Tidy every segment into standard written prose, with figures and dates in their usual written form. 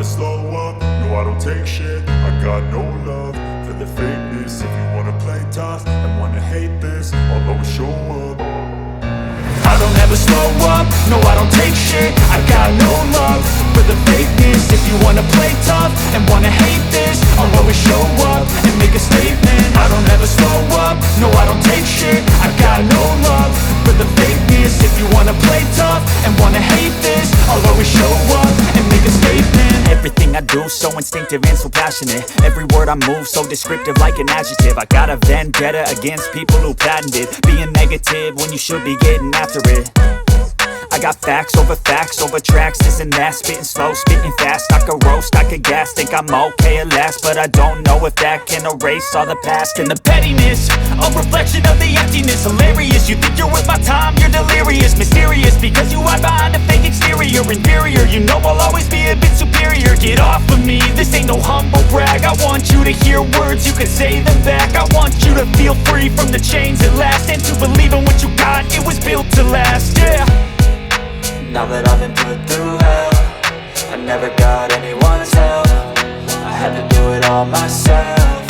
slow up, no I don't take shit. I got no love for the fakeness. If you wanna play tough and wanna hate this, I'll always show up. I don't ever slow up, no I don't take shit. I got no love for the fakeness. If you wanna play tough and wanna hate this, I'll always show up and make a statement. I don't ever slow up, no I don't take shit. I got no love for the fakeness. If you wanna play tough and wanna hate this, I'll always show up and make a statement. Everything I do so instinctive and so passionate. Every word I move so descriptive like an adjective. I got a vendetta against people who patented being negative when you should be getting after it. I got facts over tracks, this and that. Spitting slow, spitting fast. I could roast, I could gas. Think I'm okay at last, but I don't know if that can erase all the past. And the pettiness, a reflection of the emptiness. Hilarious, you think you're worth my time, you're delirious. Mysterious, because you hide behind a fake exterior. Inferior, you know I'll always be a bit superior. Get off of me, this ain't no humble brag. I want you to hear words, you can say them back. I want you to feel free from the chains at last, and to believe in what you got, it was built to last, yeah. Now that I've been put through hell, I never got anyone's help. I had to do it all myself.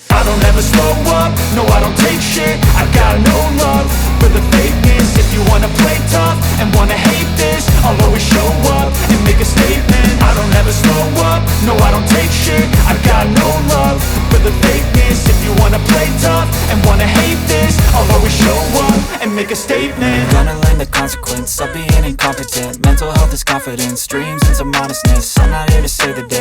I don't ever slow up, no I don't take shit. I got no love for the fakeness. If you wanna play tough and wanna hate this, I'll always show up and make a statement. I don't ever slow up, no I don't take shit. I got no love for the fakeness. If you wanna play tough and wanna hate this, I'll always show up and make a statement. Gonna learn the consequence of being incompetent. Mental health is confidence, dreams and some honestness. I'm not here to save the day,